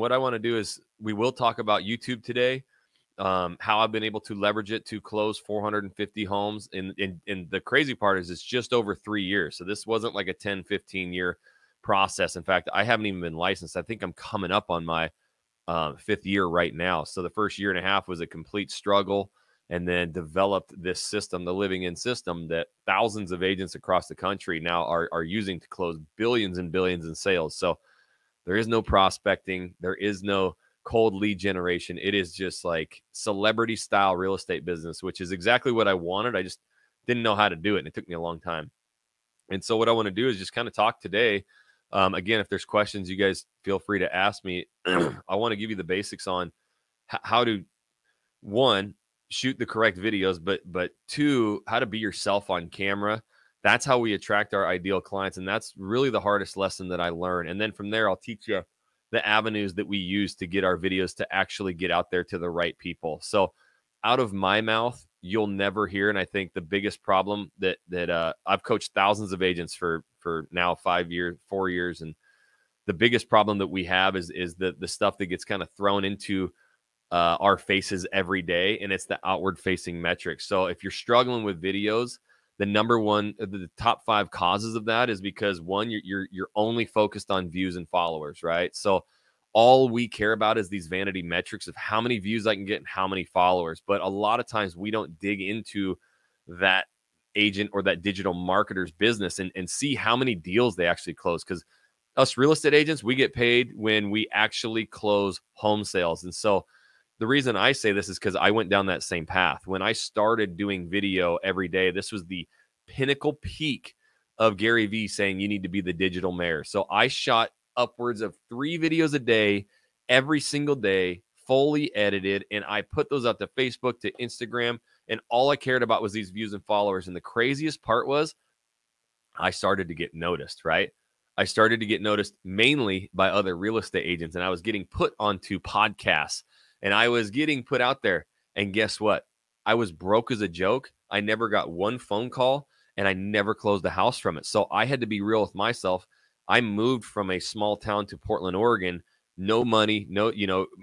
what I want to do is we will talk about YouTube today, how I've been able to leverage it to close 450 homes. And the crazy part is it's just over 3 years. So this wasn't like a 10, 15 year process. In fact, I haven't even been licensed. I think I'm coming up on my 5th year right now. So the first year and a half was a complete struggle, and then developed this system, the living in system, that thousands of agents across the country now are using to close billions and billions in sales. So there is no prospecting. There is no cold lead generation. It is just like celebrity style real estate business, which is exactly what I wanted. I just didn't know how to do it, and it took me a long time. And so what I want to do is just kind of talk today. Again, if there's questions, you guys feel free to ask me. I want to give you the basics on how to, one, shoot the correct videos, but two, how to be yourself on camera. That's how we attract our ideal clients. And that's really the hardest lesson that I learned. And then from there, I'll teach you the avenues that we use to get our videos to actually get out there to the right people. So out of my mouth, you'll never hear. And I think the biggest problem that I've coached thousands of agents for now 5 years, 4 years. And the biggest problem that we have is the stuff that gets kind of thrown into our faces every day. And it's the outward facing metrics. So if you're struggling with videos, the top 5 causes of that is because, one, you're only focused on views and followers, right? So all we care about is these vanity metrics of how many views I can get and how many followers. But a lot of times we don't dig into that agent or that digital marketer's business and see how many deals they actually close. Because us real estate agents, we get paid when we actually close home sales. And so the reason I say this is because I went down that same path. When I started doing video every day, this was the pinnacle peak of Gary Vee saying you need to be the digital mayor. So I shot upwards of 3 videos a day, every single day, fully edited. And I put those out to Facebook, to Instagram. And all I cared about was these views and followers. And the craziest part was I started to get noticed, right? I started to get noticed mainly by other real estate agents. And I was getting put onto podcasts. And I was getting put out there. And guess what? I was broke as a joke. I never got one phone call, and I never closed a house from it. So I had to be real with myself. I moved from a small town to Portland, Oregon, no money,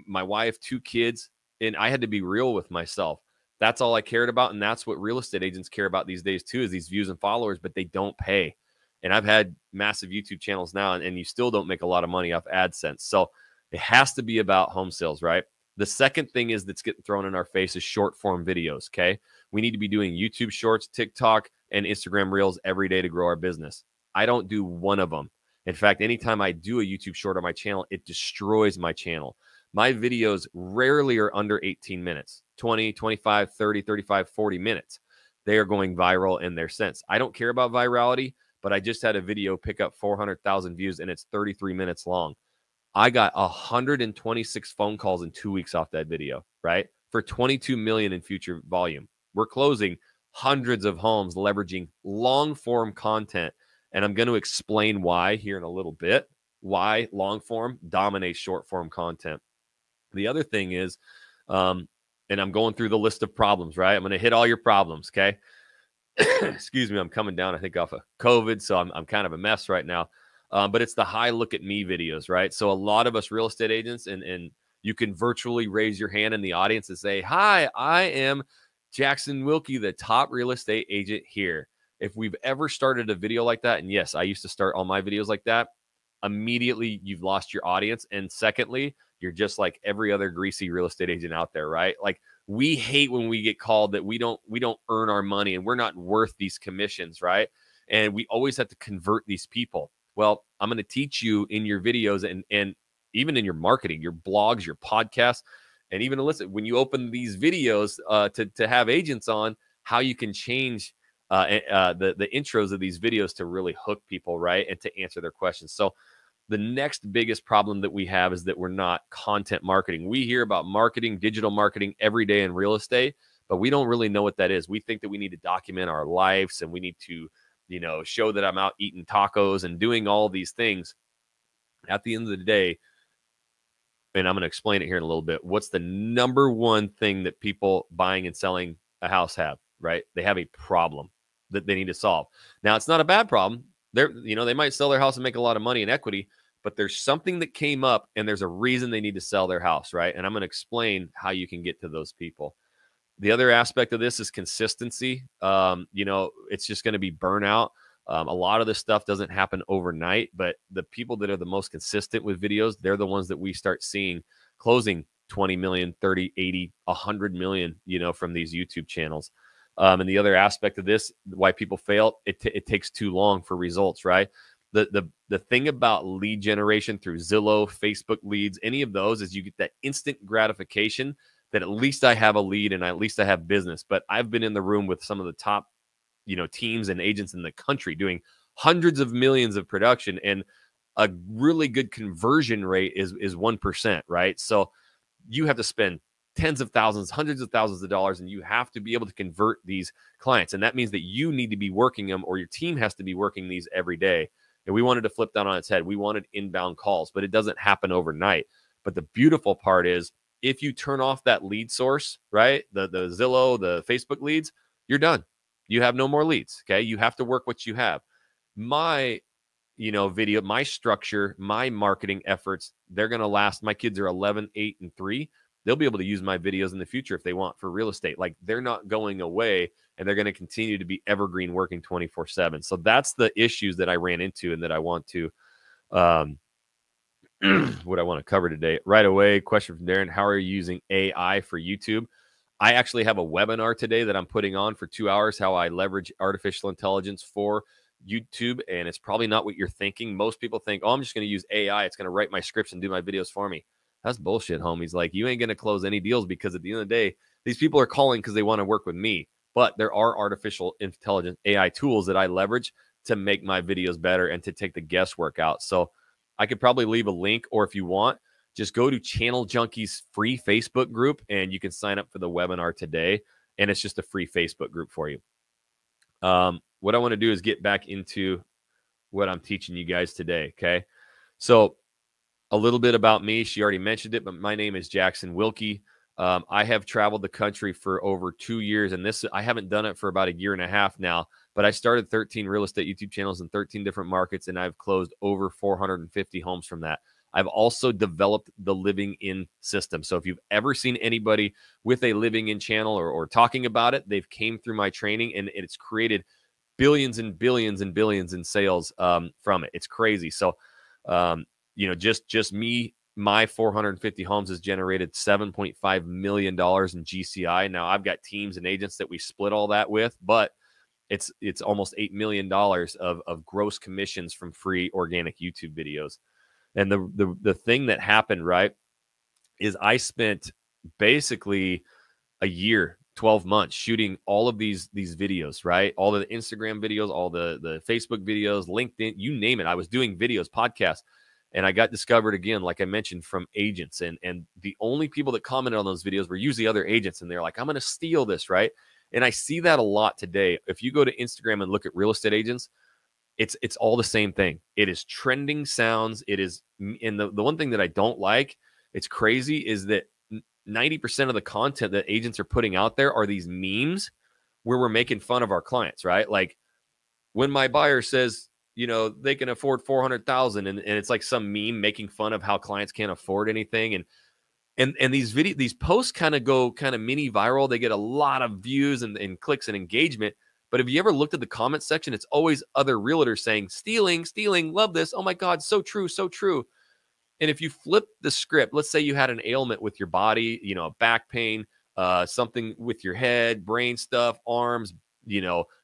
my wife, 2 kids, and I had to be real with myself. That's all I cared about. And that's what real estate agents care about these days too, is these views and followers, but they don't pay. And I've had massive YouTube channels now, and you still don't make a lot of money off AdSense. So it has to be about home sales, right? The second thing is that's getting thrown in our face is short form videos. Okay. We need to be doing YouTube shorts, TikTok, and Instagram reels every day to grow our business. I don't do one of them. In fact, anytime I do a YouTube short on my channel, it destroys my channel. My videos rarely are under 18 minutes, 20, 25, 30, 35, 40 minutes. They are going viral in their sense. I don't care about virality, but I just had a video pick up 400,000 views, and it's 33 minutes long. I got 126 phone calls in 2 weeks off that video, right? For 22 million in future volume. We're closing hundreds of homes leveraging long form content. And I'm going to explain why here in a little bit, why long form dominates short form content. The other thing is, and I'm going through the list of problems, right? I'm going to hit all your problems. Okay. Excuse me. I'm coming down, I think, off of COVID. So I'm kind of a mess right now. But it's the high look at me videos, right? So a lot of us real estate agents, and you can virtually raise your hand in the audience and say, hi, I am Jackson Wilkey, the top real estate agent here. If we've ever started a video like that, and yes, I used to start all my videos like that, immediately you've lost your audience. And secondly, you're just like every other greasy real estate agent out there, right? Like, we hate when we get called that we don't earn our money and we're not worth these commissions, right? And we always have to convert these people. Well, I'm going to teach you in your videos and even in your marketing, your blogs, your podcasts, and even listen, when you open these videos to have agents on, how you can change the intros of these videos to really hook people, right? And to answer their questions. So the next biggest problem that we have is that we're not content marketing. We hear about marketing, digital marketing every day in real estate, but we don't really know what that is. We think that we need to document our lives and we need to, show that I'm out eating tacos and doing all these things. At the end of the day, and I'm going to explain it here in a little bit, what's the number one thing that people buying and selling a house have, right? They have a problem that they need to solve. Now, it's not a bad problem. They might sell their house and make a lot of money in equity, but there's something that came up and there's a reason they need to sell their house, right? And I'm going to explain how you can get to those people. The other aspect of this is consistency. It's just going to be burnout. A lot of this stuff doesn't happen overnight, but the people that are the most consistent with videos, they're the ones that we start seeing closing 20 million, 30, 80, 100 million, from these YouTube channels. And the other aspect of this, why people fail, it takes too long for results, right? The thing about lead generation through Zillow, Facebook leads, any of those, is you get that instant gratification that at least I have a lead and at least I have business. But I've been in the room with some of the top, teams and agents in the country doing hundreds of millions of production, and a really good conversion rate is 1%, right? So you have to spend tens of thousands, hundreds of thousands of dollars, and you have to be able to convert these clients. And that means that you need to be working them, or your team has to be working these every day. And we wanted to flip that on its head. We wanted inbound calls, but it doesn't happen overnight. But the beautiful part is, if you turn off that lead source, right, the Zillow, the Facebook leads, you're done. You have no more leads, okay? You have to work what you have. My, video, my structure, my marketing efforts, they're going to last. My kids are 11, 8, and 3. They'll be able to use my videos in the future if they want for real estate. Like, they're not going away, and they're going to continue to be evergreen, working 24/7. So that's the issues that I ran into and that I want to what I want to cover today. Right away, question from Darren: how are you using AI for YouTube? I actually have a webinar today that I'm putting on for 2 hours, how I leverage artificial intelligence for YouTube. And it's probably not what you're thinking. Most people think, oh, I'm just going to use AI. It's going to write my scripts and do my videos for me. That's bullshit, homies. Like, you ain't going to close any deals, because at the end of the day, these people are calling because they want to work with me. But there are artificial intelligence AI tools that I leverage to make my videos better and to take the guesswork out. So I could probably leave a link, or if you want, just go to Channel Junkie's free Facebook group and you can sign up for the webinar today. And it's just a free Facebook group for you. What I want to do is get back into what I'm teaching you guys today. Okay. So a little bit about me. She already mentioned it, but my name is Jackson Wilkey. I have traveled the country for over 2 years, and I haven't done it for about a year and a half now, but I started 13 real estate YouTube channels in 13 different markets, and I've closed over 450 homes from that. I've also developed the living in system. So if you've ever seen anybody with a living in channel or talking about it, they've came through my training, and it's created billions and billions and billions in sales from it. It's crazy. So, just me, my 450 homes has generated $7.5 million in GCI. Now I've got teams and agents that we split all that with, but it's almost $8 million of gross commissions from free organic YouTube videos. And the thing that happened, right, is I spent basically a year, 12 months shooting all of these videos, right? All the Instagram videos, all the Facebook videos, LinkedIn, you name it. I was doing videos, podcasts, and I got discovered again, like I mentioned, from agents. And the only people that commented on those videos were usually other agents. And they're like, I'm going to steal this, right? And I see that a lot today. If you go to Instagram and look at real estate agents, it's all the same thing. It is trending sounds. It is, and the one thing that I don't like, it's crazy, is that 90% of the content that agents are putting out there are these memes where we're making fun of our clients, right? Like, when my buyer says, they can afford 400,000, and it's like some meme making fun of how clients can't afford anything. And these posts kind of go mini viral. They get a lot of views and clicks and engagement. But have you ever looked at the comment section? It's always other realtors saying, stealing, love this. Oh my God, so true, so true. And if you flip the script, let's say you had an ailment with your body, back pain, something with your head, brain stuff, arms,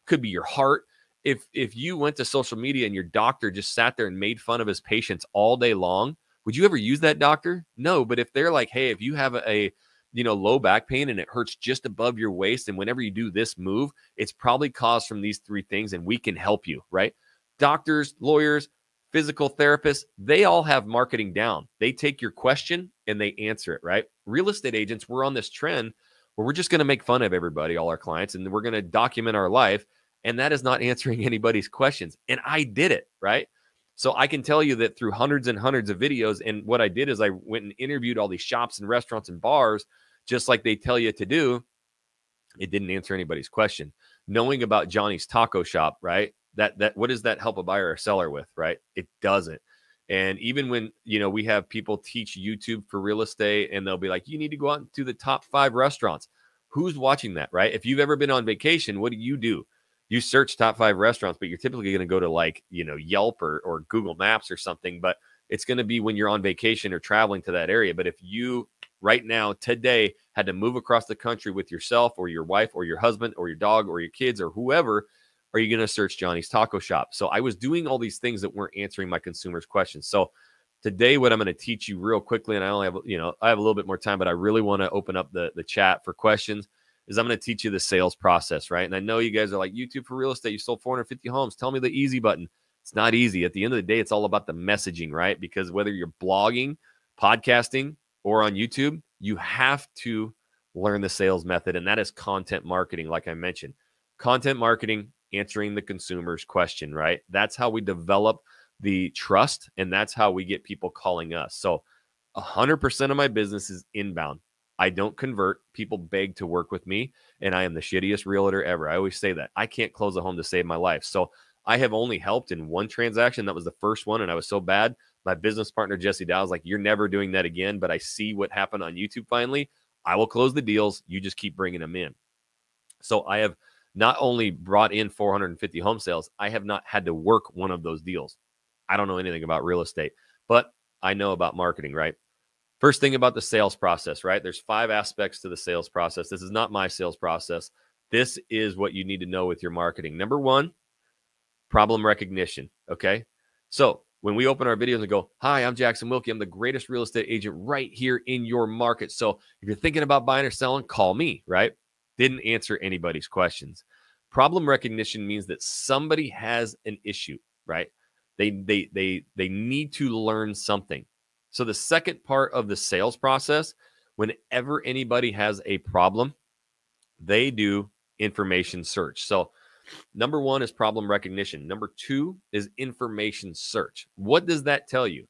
could be your heart. If you went to social media and your doctor just sat there and made fun of his patients all day long, would you ever use that doctor? No. But if they're like, hey, if you have a low back pain and it hurts just above your waist, and whenever you do this move, it's probably caused from these 3 things, and we can help you, right? Doctors, lawyers, physical therapists, they all have marketing down. They take your question and they answer it, right? Real estate agents, we're on this trend where we're just going to make fun of everybody, all our clients, and we're going to document our life. And that is not answering anybody's questions. And I did it, right? So I can tell you that through hundreds and hundreds of videos, and what I did is I went and interviewed all these shops and restaurants and bars, just like they tell you to do. It didn't answer anybody's question. Knowing about Johnny's Taco Shop, right? That what does that help a buyer or seller with, right? It doesn't. And even when, we have people teach YouTube for real estate and they'll be like, you need to go out to the top 5 restaurants. Who's watching that, right? If you've ever been on vacation, what do? You search top 5 restaurants, but you're typically going to go to like, Yelp or Google Maps or something. But it's going to be when you're on vacation or traveling to that area. But if you right now, today, had to move across the country with yourself or your wife or your husband or your dog or your kids or whoever, are you going to search Johnny's Taco Shop? So I was doing all these things that weren't answering my consumers' questions. So today, what I'm going to teach you real quickly, and I only have, I have a little bit more time, but I really want to open up the chat for questions, is I'm going to teach you the sales process, right? And I know you guys are like, YouTube for real estate, you sold 450 homes. Tell me the easy button. It's not easy. At the end of the day, it's all about the messaging, right? Because whether you're blogging, podcasting, or on YouTube, you have to learn the sales method, and that is content marketing, like I mentioned. Content marketing, answering the consumer's question, right? That's how we develop the trust, and that's how we get people calling us. So 100% of my business is inbound. I don't convert. People beg to work with me, and I am the shittiest realtor ever. I always say that. I can't close a home to save my life. So I have only helped in one transaction. That was the first one, and I was so bad. My business partner, Jesse Dow, was like, you're never doing that again, but I see what happened on YouTube finally. I will close the deals. You just keep bringing them in. So I have not only brought in 450 home sales, I have not had to work one of those deals. I don't know anything about real estate, but I know about marketing, right? First thing about the sales process, right? There's 5 aspects to the sales process. This is not my sales process. This is what you need to know with your marketing. Number 1, problem recognition, okay? So when we open our videos and go, hi, I'm Jackson Wilkey. I'm the greatest real estate agent right here in your market. So if you're thinking about buying or selling, call me, right? Didn't answer anybody's questions. Problem recognition means that somebody has an issue, right? They need to learn something. So the second part of the sales process, whenever anybody has a problem, they do information search. So number 1 is problem recognition. Number 2 is information search. What does that tell you?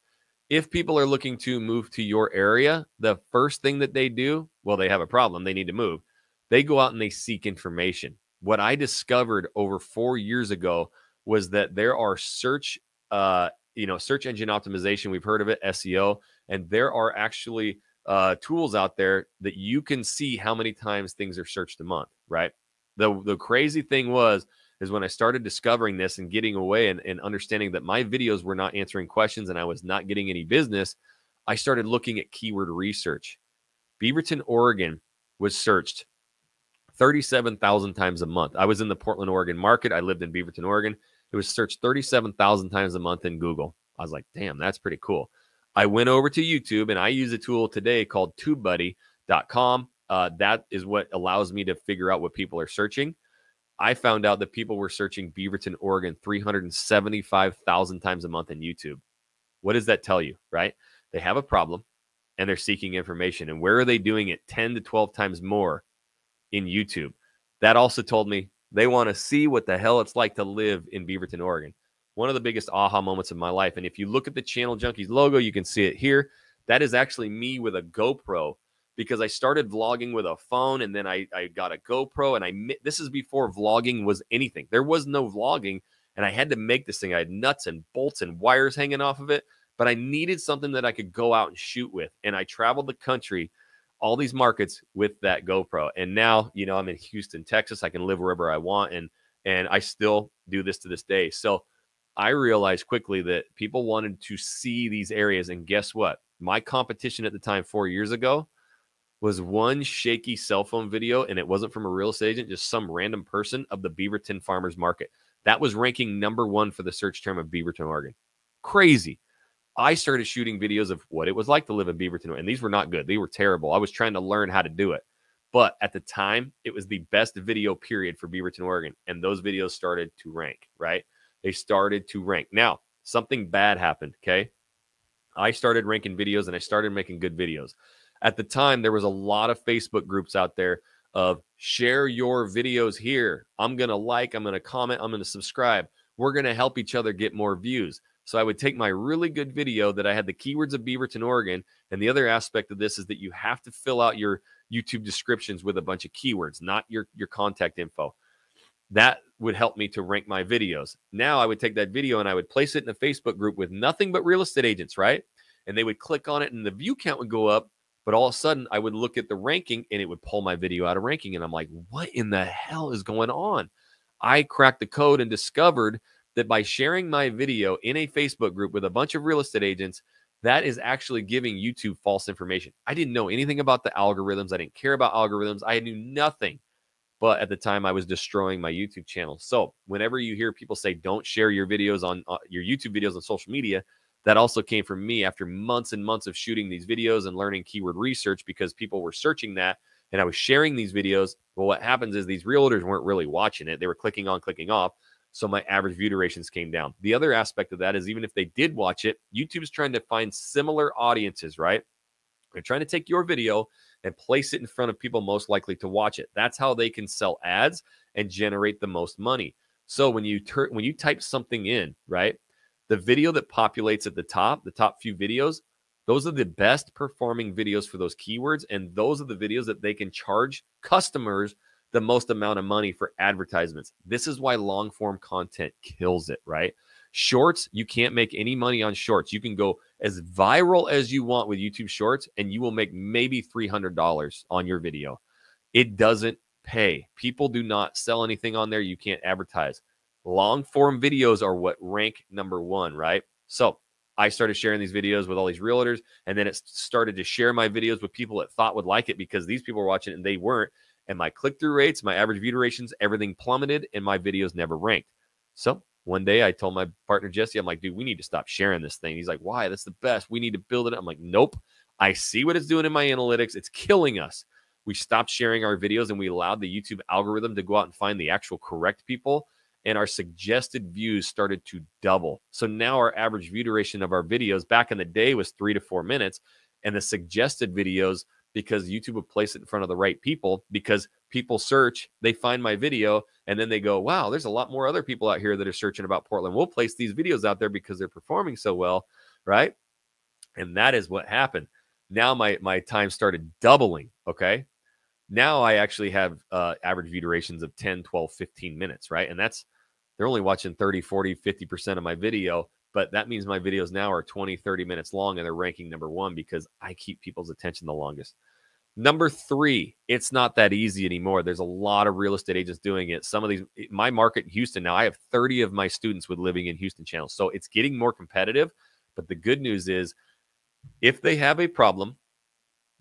If people are looking to move to your area, the first thing that they do, well, they have a problem. They need to move. They go out and they seek information. What I discovered over 4 years ago was that there are search engine optimization. We've heard of it, SEO, and there are actually tools out there that you can see how many times things are searched a month, right? The crazy thing is when I started discovering this and getting away and understanding that my videos were not answering questions and I was not getting any business, I started looking at keyword research. Beaverton, Oregon was searched 37,000 times a month. I was in the Portland, Oregon market. I lived in Beaverton, Oregon. It was searched 37,000 times a month in Google. I was like, damn, that's pretty cool. I went over to YouTube and I use a tool today called TubeBuddy.com. That is what allows me to figure out what people are searching. I found out that people were searching Beaverton, Oregon 375,000 times a month in YouTube. What does that tell you, right? They have a problem and they're seeking information. And where are they doing it? 10 to 12 times more in YouTube. That also told me they want to see what the hell it's like to live in Beaverton, Oregon. One of the biggest aha moments of my life. And if you look at the Channel Junkies logo, you can see it here. That is actually me with a GoPro, because I started vlogging with a phone and then I got a GoPro, and this is before vlogging was anything. There was no vlogging, and I had to make this thing. I had nuts and bolts and wires hanging off of it, but I needed something that I could go out and shoot with. And I traveled the country, all these markets with that GoPro. And now, I'm in Houston, Texas. I can live wherever I want. And I still do this to this day. So I realized quickly that people wanted to see these areas. And guess what? My competition at the time, 4 years ago, was one shaky cell phone video, and it wasn't from a real estate agent, just some random person, of the Beaverton Farmers Market. That was ranking number 1 for the search term of Beaverton, Oregon. Crazy. I started shooting videos of what it was like to live in Beaverton, and these were not good. They were terrible. I was trying to learn how to do it. But at the time, it was the best video period for Beaverton, Oregon, and those videos started to rank, right? They started to rank. Now, something bad happened, okay? I started ranking videos, and I started making good videos. At the time, there was a lot of Facebook groups out there of share your videos here. I'm going to like, I'm going to comment, I'm going to subscribe. We're going to help each other get more views. So I would take my really good video that I had the keywords of Beaverton, Oregon. And the other aspect of this is that you have to fill out your YouTube descriptions with a bunch of keywords, not your contact info. That would help me to rank my videos. Now I would take that video and I would place it in a Facebook group with nothing but real estate agents, right? And they would click on it and the view count would go up. But all of a sudden, I would look at the ranking and it would pull my video out of ranking. And I'm like, what in the hell is going on? I cracked the code and discovered that by sharing my video in a Facebook group with a bunch of real estate agents, that is actually giving YouTube false information. I didn't know anything about the algorithms. I didn't care about algorithms. I knew nothing. But at the time, I was destroying my YouTube channel. So whenever you hear people say, don't share your videos on your YouTube videos on social media, that also came from me after months and months of shooting these videos and learning keyword research because people were searching that and I was sharing these videos. Well, what happens is these realtors weren't really watching it. They were clicking on, clicking off. So my average view durations came down. The other aspect of that is even if they did watch it, YouTube's trying to find similar audiences, right? They're trying to take your video and place it in front of people most likely to watch it. That's how they can sell ads and generate the most money. So when you type something in, right, the video that populates at the top few videos, those are the best performing videos for those keywords. And those are the videos that they can charge customers the most amount of money for advertisements. This is why long form content kills it, right? Shorts, you can't make any money on shorts. You can go as viral as you want with YouTube Shorts, and you will make maybe $300 on your video. It doesn't pay. People do not sell anything on there. You can't advertise. Long form videos are what rank #1, right? So I started sharing these videos with all these realtors, and then it started to share my videos with people that thought would like it because these people were watching it and they weren't. And my click-through rates, my average view durations, everything plummeted, and my videos never ranked. So one day I told my partner, Jesse, I'm like, dude, we need to stop sharing this thing. He's like, why? That's the best. We need to build it. I'm like, nope. I see what it's doing in my analytics. It's killing us. We stopped sharing our videos and we allowed the YouTube algorithm to go out and find the actual correct people. And our suggested views started to double. So now our average view duration of our videos back in the day was 3 to 4 minutes. And the suggested videos, because YouTube would place it in front of the right people, because people search, they find my video, and then they go, wow, there's a lot more other people out here that are searching about Portland. We'll place these videos out there because they're performing so well, right? And that is what happened. Now my time started doubling, okay? Now I actually have average view durations of 10, 12, 15 minutes, right? And they're only watching 30, 40, 50% of my video, but that means my videos now are 20, 30 minutes long and they're ranking #1 because I keep people's attention the longest. #3, it's not that easy anymore. There's a lot of real estate agents doing it. Some of these, my market in Houston now, I have 30 of my students with living in Houston channels. So it's getting more competitive. But the good news is if they have a problem,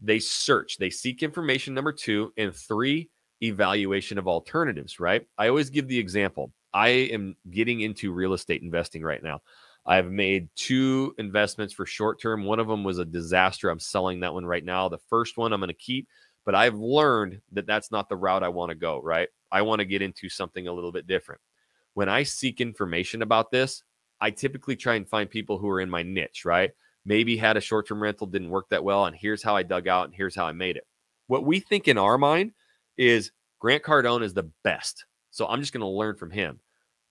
they search, they seek information #2, and 3, evaluation of alternatives, right? I always give the example. I am getting into real estate investing right now. I've made 2 investments for short term. One of them was a disaster. I'm selling that one right now. The first one I'm going to keep, but I've learned that that's not the route I want to go, right? I want to get into something a little bit different. When I seek information about this, I typically try and find people who are in my niche, right? Maybe had a short-term rental, didn't work that well, and here's how I dug out, and here's how I made it. What we think in our mind is Grant Cardone is the best, so I'm just going to learn from him.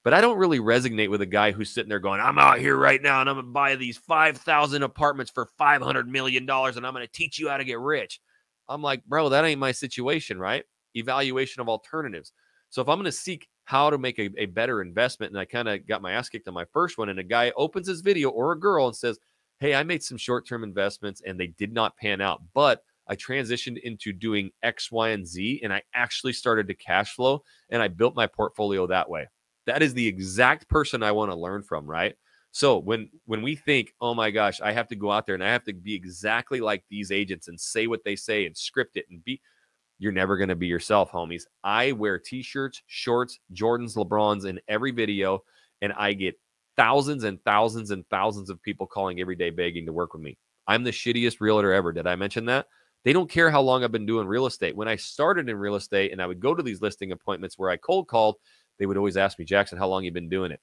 But I don't really resonate with a guy who's sitting there going, I'm out here right now and I'm going to buy these 5,000 apartments for $500 million and I'm going to teach you how to get rich. I'm like, bro, that ain't my situation, right? Evaluation of alternatives. So if I'm going to seek how to make a better investment, and I kind of got my ass kicked on my first one, and a guy opens his video or a girl and says, hey, I made some short-term investments and they did not pan out, but I transitioned into doing X, Y, and Z, and I actually started to cash flow and I built my portfolio that way. That is the exact person I want to learn from, right? So when we think, oh my gosh, I have to go out there and I have to be exactly like these agents and say what they say and script it and you're never going to be yourself, homies. I wear t-shirts, shorts, Jordans, LeBrons in every video, and I get thousands and thousands and thousands of people calling every day begging to work with me. I'm the shittiest realtor ever. Did I mention that? They don't care how long I've been doing real estate. When I started in real estate and I would go to these listing appointments where I cold called, they would always ask me, Jackson, how long have you been doing it?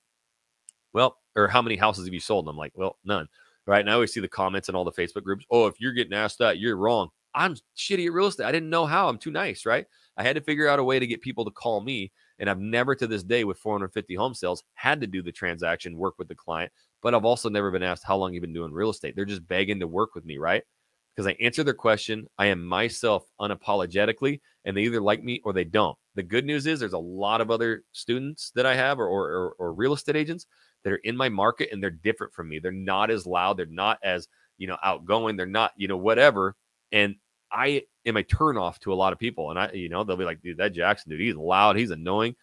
Well, or how many houses have you sold? And I'm like, well, none. Right. And I always see the comments in all the Facebook groups. Oh, if you're getting asked that, you're wrong. I'm shitty at real estate. I didn't know how. I'm too nice. Right. I had to figure out a way to get people to call me. And I've never to this day with 450 home sales had to do the transaction, work with the client. But I've also never been asked how long you've been doing real estate. They're just begging to work with me. Right. Because I answer their question. I am myself unapologetically, and they either like me or they don't. The good news is there's a lot of other students that I have or real estate agents that are in my market, and they're different from me. They're not as loud. They're not as, outgoing. They're not, whatever. And I am a turnoff to a lot of people. And they'll be like, dude, that Jackson dude, he's loud. He's annoying.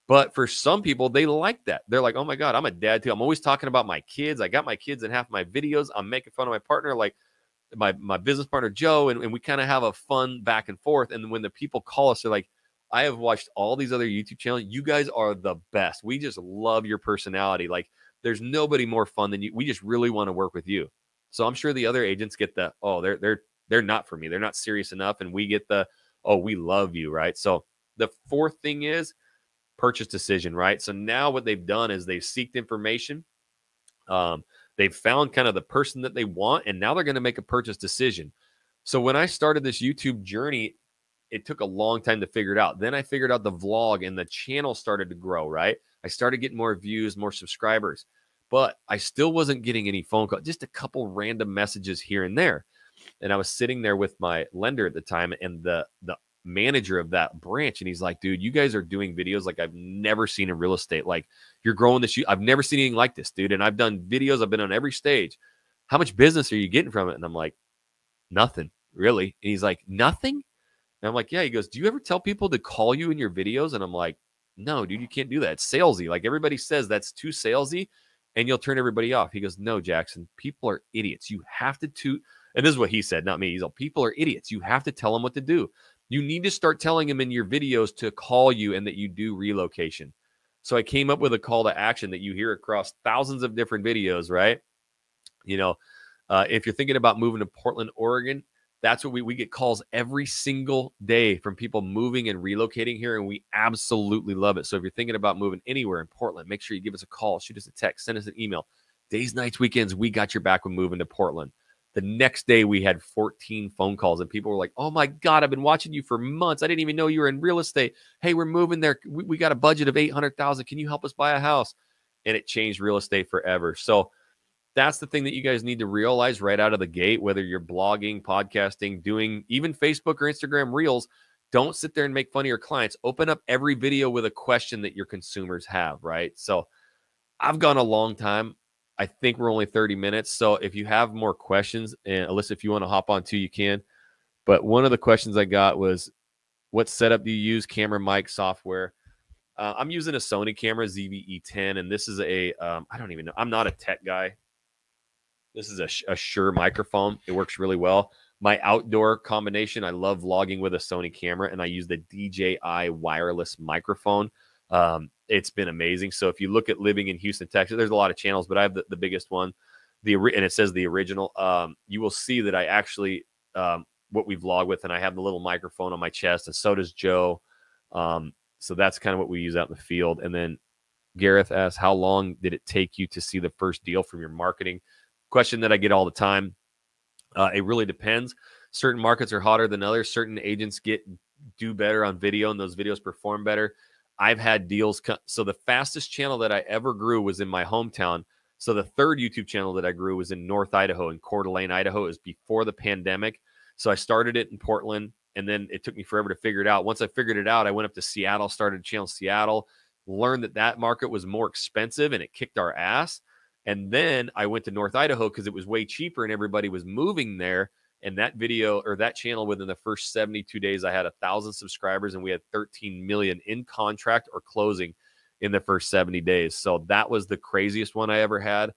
But for some people, they like that. They're like, oh my God, I'm a dad too. I'm always talking about my kids. I got my kids in half my videos. I'm making fun of my partner, like my business partner, Joe. And we kind of have a fun back and forth. And when the people call us, they're like, I have watched all these other YouTube channels. You guys are the best. We just love your personality. Like there's nobody more fun than you. We just really want to work with you. So I'm sure the other agents get the, oh, they're not for me. They're not serious enough. And we get the, oh, we love you. Right. So the fourth thing is purchase decision, right? So now what they've done is they've seeked information. They've found kind of the person that they want, and now they're going to make a purchase decision. So when I started this YouTube journey, it took a long time to figure it out. Then I figured out the vlog, and the channel started to grow, right? I started getting more views, more subscribers, but I still wasn't getting any phone calls, just a couple random messages here and there. And I was sitting there with my lender at the time and the manager of that branch, and he's like, dude, you guys are doing videos like I've never seen in real estate. Like you're growing this. I've never seen anything like this, dude. And I've done videos. I've been on every stage. How much business are you getting from it? And I'm like, nothing really. And he's like, nothing? And I'm like, yeah. He goes, do you ever tell people to call you in your videos? And I'm like, no, dude, you can't do that. It's salesy. Like everybody says that's too salesy and you'll turn everybody off. He goes, no, Jackson, people are idiots. You have to, and this is what he said, not me. He's like, people are idiots. You have to tell them what to do. You need to start telling them in your videos to call you and that you do relocation. So I came up with a call to action that you hear across thousands of different videos, right? If you're thinking about moving to Portland, Oregon, that's what we get calls every single day from people moving and relocating here, and we absolutely love it. So if you're thinking about moving anywhere in Portland, make sure you give us a call, shoot us a text, send us an email. Days, nights, weekends, we got your back when moving to Portland. The next day, we had 14 phone calls, and people were like, oh, my God, I've been watching you for months. I didn't even know you were in real estate. Hey, we're moving there. We got a budget of $800,000. Can you help us buy a house? And it changed real estate forever. So that's the thing that you guys need to realize right out of the gate, whether you're blogging, podcasting, doing even Facebook or Instagram Reels. Don't sit there and make fun of your clients. Open up every video with a question that your consumers have, right? So I've gone a long time. I think we're only 30 minutes. So if you have more questions, and Alyssa, if you want to hop on too, you can. But one of the questions I got was, what setup do you use? Camera, mic, software. I'm using a Sony camera, ZV-E10, and this is I don't even know. I'm not a tech guy. This is a Shure microphone. It works really well. My outdoor combination, I love vlogging with a Sony camera, and I use the DJI wireless microphone. It's been amazing. So if you look at living in Houston, Texas, there's a lot of channels, but I have the biggest one, and it says the original. You will see that I actually, what we vlog with, and I have the little microphone on my chest, and so does Joe. So that's kind of what we use out in the field. And then Gareth asks, how long did it take you to see the first deal from your marketing? Question that I get all the time. It really depends. Certain markets are hotter than others. Certain agents do better on video, and those videos perform better. I've had deals. So the fastest channel that I ever grew was in my hometown. So the third YouTube channel that I grew was in North Idaho, in Coeur d'Alene, Idaho. It was before the pandemic. So I started it in Portland, and then it took me forever to figure it out. Once I figured it out, I went up to Seattle, started a channel in Seattle, learned that market was more expensive, and it kicked our ass. And then I went to North Idaho because it was way cheaper and everybody was moving there. And that video or that channel, within the first 72 days, I had 1,000 subscribers, and we had 13 million in contract or closing in the first 70 days. So that was the craziest one I ever had.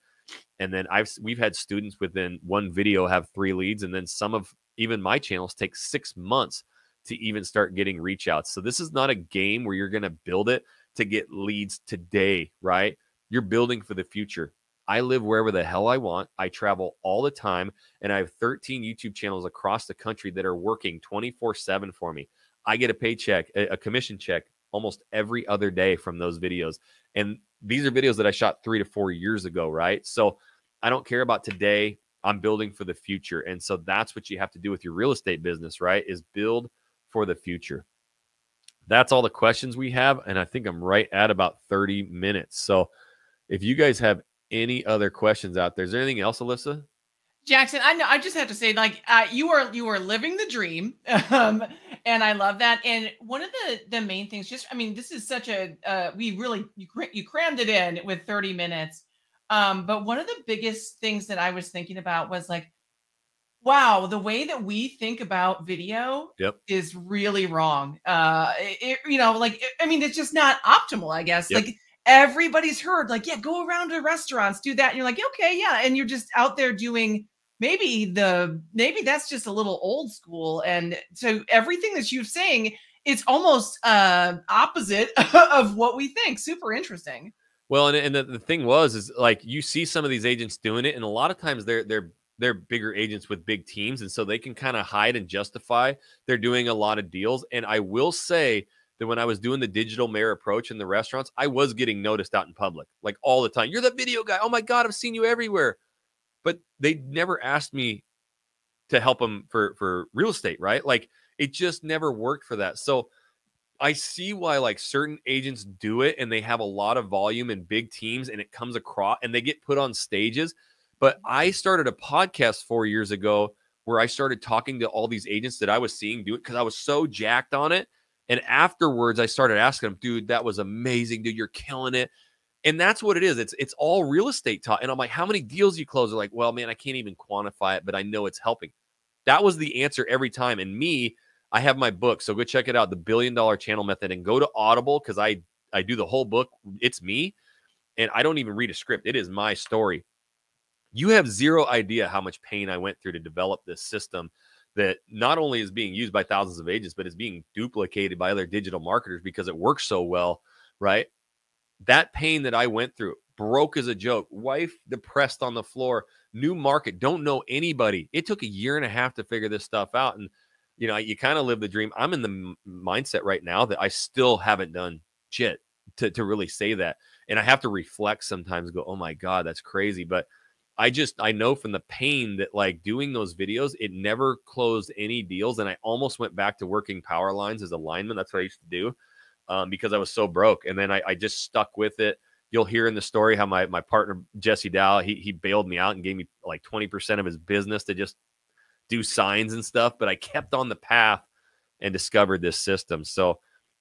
And then we've had students within one video have 3 leads. And then some of even my channels take 6 months to even start getting reach outs. So this is not a game where you're going to build it to get leads today, right? You're building for the future. I live wherever the hell I want. I travel all the time, and I have 13 YouTube channels across the country that are working 24/7 for me. I get a paycheck, a commission check almost every other day from those videos. And these are videos that I shot 3 to 4 years ago, right? So I don't care about today. I'm building for the future. And so that's what you have to do with your real estate business, right? Is build for the future. That's all the questions we have. And I think I'm right at about 30 minutes. So if you guys have any other questions out there, is there anything else, Alyssa? Jackson, I know. I just have to say, like, you are living the dream, and I love that. And one of the main things, just I mean, this is such a we really you crammed it in with 30 minutes. But one of the biggest things that I was thinking about was like, wow, the way that we think about video Yep. is really wrong. I mean, it's just not optimal, I guess. Yep. Like everybody's heard, like, yeah, go around to restaurants, do that. And you're like, okay, yeah. And you're just out there doing maybe that's just a little old school. And so everything that you're saying, it's almost opposite of what we think. Super interesting. Well, and the thing is like you see some of these agents doing it, and a lot of times they're bigger agents with big teams, and so they can kind of hide and justify they're doing a lot of deals. And I will say that when I was doing the digital mayor approach in the restaurants, I was getting noticed out in public, like all the time. You're the video guy. Oh my God, I've seen you everywhere. But they never asked me to help them for real estate, right? Like it just never worked for that. So I see why like certain agents do it and they have a lot of volume and big teams and it comes across and they get put on stages. But I started a podcast 4 years ago where I started talking to all these agents that I was seeing do it because I was so jacked on it. And afterwards, I started asking them, dude, that was amazing. Dude, you're killing it. And that's what it is. It's all real estate talk. And I'm like, how many deals you close? They're like, well, man, I can't even quantify it, but I know it's helping. That was the answer every time. And me, I have my book. So go check it out, The $1 Billion Channel Method, and go to Audible because I do the whole book. It's me. And I don't even read a script. It is my story. You have zero idea how much pain I went through to develop this system that not only is being used by thousands of agents, but is being duplicated by other digital marketers because it works so well, right? That pain that I went through, broke as a joke, wife depressed on the floor, new market, don't know anybody. It took 1.5 years to figure this stuff out. And, you know, you kind of live the dream. I'm in the mindset right now that I still haven't done shit to really say that. And I have to reflect sometimes, go, oh my God, that's crazy. But I know from the pain that like doing those videos, it never closed any deals. And I almost went back to working power lines as a lineman. That's what I used to do. Because I was so broke. And then I just stuck with it. You'll hear in the story how my partner, Jesse Dow, he bailed me out and gave me like 20% of his business to just do signs and stuff. But I kept on the path and discovered this system. So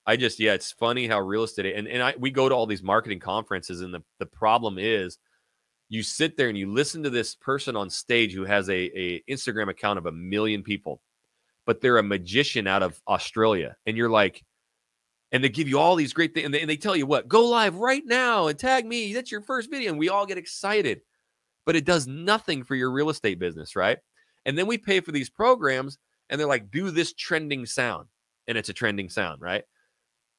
it's funny how real estate, we go to all these marketing conferences. And the problem is you sit there and you listen to this person on stage who has a Instagram account of 1 million people, but they're a magician out of Australia. And you're like, and they give you all these great things. And they tell you what, go live right now and tag me. That's your first video. And we all get excited. But it does nothing for your real estate business, right? And then we pay for these programs and they're like, do this trending sound. And it's a trending sound, right?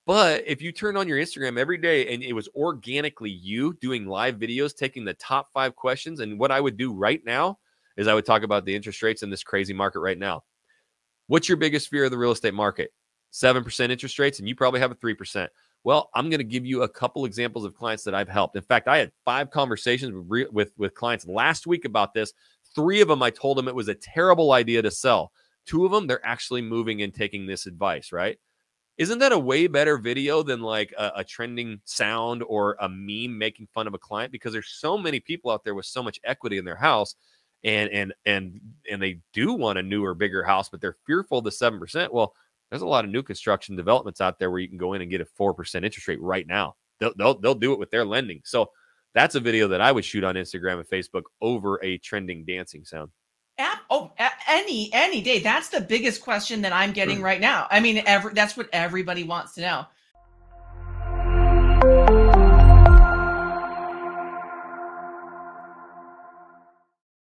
But if you turn on your Instagram every day and it was organically you doing live videos, taking the top 5 questions, and what I would do right now is I would talk about the interest rates in this crazy market right now. What's your biggest fear of the real estate market? 7% interest rates, and you probably have a 3%. Well, I'm going to give you a couple examples of clients that I've helped. In fact, I had 5 conversations with clients last week about this. 3 of them, I told them it was a terrible idea to sell. 2 of them, they're actually moving and taking this advice, right? Isn't that a way better video than like a trending sound or a meme making fun of a client? Because there's so many people out there with so much equity in their house, and they do want a newer, bigger house, but they're fearful of the 7%. Well, there's a lot of new construction developments out there where you can go in and get a 4% interest rate right now. They'll do it with their lending. So that's a video that I would shoot on Instagram and Facebook over a trending dancing sound. Any day. That's the biggest question that I'm getting right now. I mean, that's what everybody wants to know.